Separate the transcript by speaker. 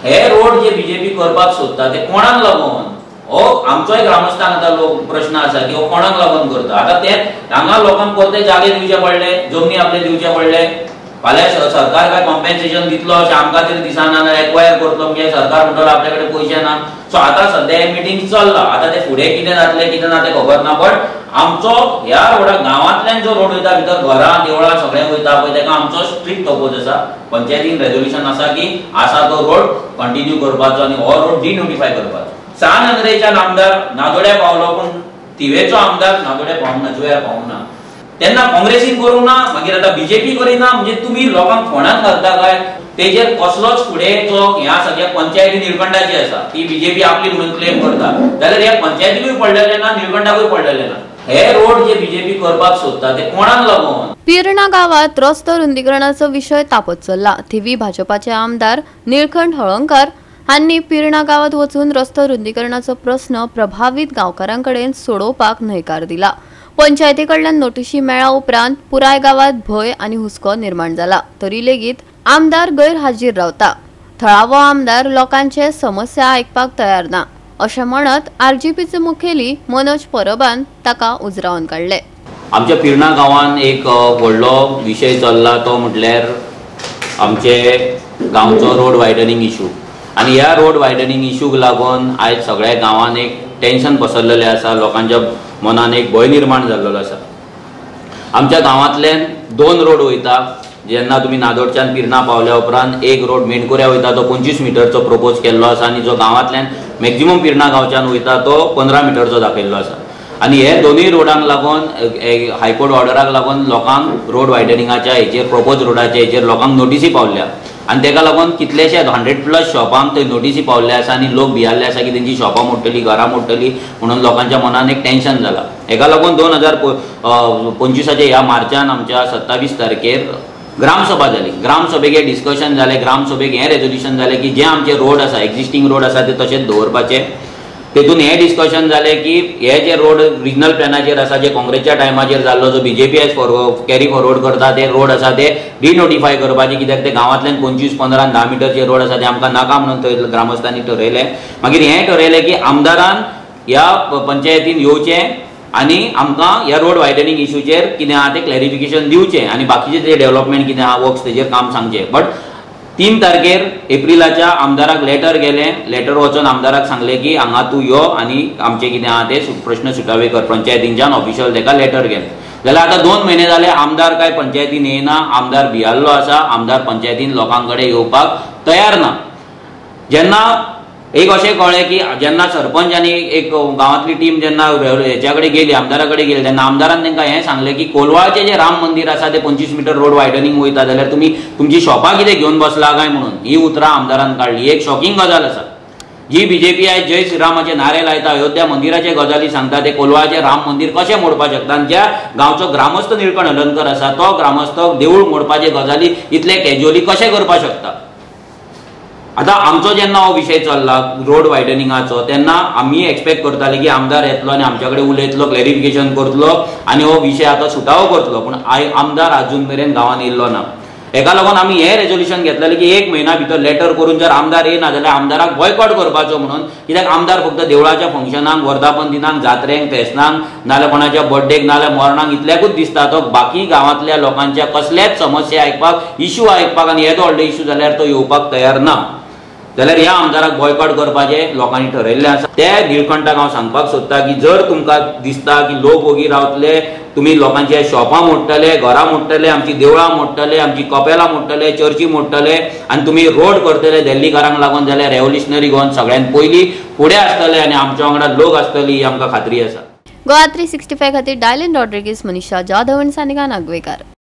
Speaker 1: हे रोड जे बीजेपी करपाक सोदता ते कोणाक लागून हो आमचोय ग्रामस्थान आता लोक प्रश्न आसा की हो कोणाक लागून करता। आता ते हांगा लोकांक परते जागे दिवचे पडले, जमनी आपले दिवचे पडले, फाल्यां सरकार काय कॉम्पेन्सेशन दितलो अशें आमकां तरी दिसना, एक्वायर करतलो म्हणजे सरकार म्हणटलो आपल्या कडेन पयशे ना। सो आता सध्या हे मिटींग चल्ला, आता ते फुडें कितें जातलें कितें ना तें खबर ना, बट आमचो ह्या रोडा गांवांतल्यान जो रोड वयता भितर घरां देवळां सगळें वयता पळय तेका आमचो स्ट्रिक्ट अपोज आसा। पंचायतीन रेजोल्यूशन आसा की आसा तो रोड कंटिन्यू करपाचो आनी हो रोड डिनोटिफाय करपाचो। सानंद्रेच्या आमदार नादोड्या पावलो पूण तिवेचो आमदार नादोड्या पावना, जुव्यार पावना। तेन्ना काँग्रेसीन करूंक ना, मागीर आता बीजेपी करिना, म्हणजे तुम्ही लोकांक फोंडांत घालता काय? तेजेर कसलोच फुडें जो ह्या सगळ्या पंचायती निळकंठाची आसा ती बीजेपी आपली म्हणून क्लेम करता, जाल्यार ह्या पंचायतीकूय पडलेले ना, निळकंठाकूय पडलेले ना। हे रोड जे बीजेपी करपाक सोदता ते कोणाक लागून?
Speaker 2: पिर्णा गावात रस्तो रुंदीकरणाचो विषय तापत चल्ला। थिवी भाजपाचे आमदार निळकंठ हळर्णकर हांनी पिर्णा गावात वचून रस्तो रुंदीकरणाचो प्रश्न प्रभावित गांवकारांकडेन सोडोवपाक न्हयकार दिला। पंचायतीकडल्यान नोटीशी मेळ्ळ्या उपरांत पुराय गावात भय आनी हुस्को निर्माण जाला, तरी लेगीत आमदार गैरहाजीर रावता। थळावो आमदार लोकांचे समस्या आयकपाक तयार ना अशें म्हणत आरजीपीचे मुखेली मनोज परबान ताका उजरावन काडले।
Speaker 1: आमच्या पिर्णा गांवान एक व्हडलो विशय चल्ला, तो म्हटल्यार आमचे गांवचो रोड वायडनिंग इशू। आनी ह्या रोड वायडनिंग इशूक लागून आयज सगळ्या गांवान एक टेन्शन पसरलेलें आसा, लोकांच्या मनान एक भय निर्माण जाल्लो आसा। आमच्या गांवांतल्यान 2 रोड वयता, जेन्ना तुमी नादोडच्यान पिर्णा पावल्या उपरांत एक रोड मेणकुऱ्या वयता तो 25 मिटरचो प्रपोज केल्लो आसा, आनी जो गांवांतल्यान मॅक्झिमम पिर्णा गांवच्यान वयता तो 15 मिटरचो दाखयल्लो आसा। आनी हे दोनूय रोडांक लागून हायकोर्ट ऑर्डराक लागून लोकांक रोड वायडनिंगाच्या हेचेर प्रपोज रोडाच्या हेचेर लोकांक नोटीसी पावल्या, आनी तेका लागून कितलेशे 100+ शॉपांक थंय नोटीसी पावल्ले आसा आनी लोक भियाल्ले आसा की तेंची शॉपां मोडटली, घरां मोडटली म्हणून लोकांच्या मनान एक टेन्शन जाला। हेका लागून 2025च्या ह्या मार्चान आमच्या 27 तारखेर ग्रामसभा जाली। ग्रामसभेक हे डिस्कशन जालें, ग्रामसभेक हे रेजोल्यूशन जालें की जे आमचे रोड आसा, एक्झिस्टींग रोड आसा ते तशेंच दवरपाचे। तेतून हे डिस्कशन जालें की हे जे रोड रिजनल प्लॅनाचेर आसा, जे काँग्रेसच्या टायमाचेर जाल्लो, जो बीजेपी आयज कॅरी फॉरवर्ड करता, ते रोड आसा ते डिनोटिफाय करपाचे, कित्याक ते गांवांतल्यान 25, 15, 10 मिटरचे रोड आसा ते आमकां नाका म्हणून थंय ग्रामस्थांनी ठरयलें। मागीर हें ठरयलें की आमदारान ह्या पंचायतीन येवचें आनी आमकां ह्या रोड वायडनिंग इशूचेर कितें आहा तें क्लॅरिफिकेशन दिवचें आनी बाकीचे जे डेव्हलपमेंट कितें आहा वर्क्स तेजेर काम सांगचें। बट 3 तारखेर एप्रिलाच्या आमदाराक लेटर गेलें, लेटर वचून आमदाराक सांगलें की हांगा तूं यो आनी आमचें कितें आहा ते प्रश्न सुटावे कर। पंचायतींच्यान ऑफिशियल ताका लेटर गेलें, जाल्यार आतां 2 म्हयने जाले आमदार काय पंचायतीन येयना, आमदार भियाल्लो आसा, आमदार पंचायतीन लोकां कडेन येवपाक तयार ना। जेन्ना एक अशें कळ्ळें की जेन्ना सरपंच आनी एक गांवांतली टीम जेन्ना हेच्या कडेन गेली, आमदारा कडेन गेली, तेन्ना आमदारान तांकां हें सांगलें की कोलवाळचें जें राम मंदीर आसा ते 25 मिटर रोड वायडनिंग वयता, जाल्यार तुमी तुमची शॉपां कितें घेवन बसला काय म्हणून ही उतरां आमदारान काडली। एक शॉकिंग गजाल आसा, जी बीजेपी आयज जय श्रीरामाचे नारे लायता, अयोध्या मंदिराचे गजाली सांगता, ते कोलवाळचें राम मंदीर कशें मोडपाक शकता। आनी ज्या गांवचो ग्रामस्थ निळकंठ हळर्णकर आसा तो ग्रामस्थ देवूळ मोडपाचे गजाली इतले कॅज्युअली कशें करपाक शकता। आता आमचो जेन्ना हो विशय चल्ला रोड वायडनिंगाचो, तेन्ना आमी एक्सपेक्ट करताले की आमदार येतलो आनी आमच्या कडेन उलयतलो, क्लॅरिफिकेशन करतलो आनी हो विशय आतां सुटावो करतलो, पूण आमदार आजून मेरेन गांवांत येयल्लो ना। हेका लागून आमी हे रेजोल्यूशन घेतलेलें की 1 म्हयन्या भितर लेटर करून जर आमदार येना जाल्यार आमदाराक बॉयकॉट करपाचो म्हणून, कित्याक आमदार फक्त देवळाच्या फंक्शनाक, वर्धापन दिनाक, जात्रेक, फेस्तांक, नाल्यार कोणाच्या बर्थडेक, नाल्यार मरणाक इतल्याकूच दिसता। तो बाकी गांवांतल्या लोकांच्या कसल्याच समस्या आयकपाक, इशू आयकपाक आनी येदो व्हडलो इशू जाल्यार तो येवपाक तयार ना, जाल्यार ह्या आमदाराक बॉयकॉट करपाचें लोकांनी ठरयल्लें आसा। ते निळकंठाक हांव सांगपाक सोदता की जर तुमकां दिसता की लोक वोगी रावतले, तुमी लोकांचे शॉपां मोडटले, घरां मोडटले, आमची देवळां मोडटले, आमची कपेलां मोडटले, चर्ची मोडटले आनी तुमी रोड करतले दिल्लीकारांक लागून, जाल्यार रेव्होल्युशनरी गोवन सगळ्यान पयलीं फुडें आसतले आनी आमच्या वांगडा लोक आसतली ही आमकां खात्री आसा।
Speaker 2: गोवा 365 खातीर डायलन रॉड्रिगीस, मनीषा जाधव आनी सानिका नागवेकर।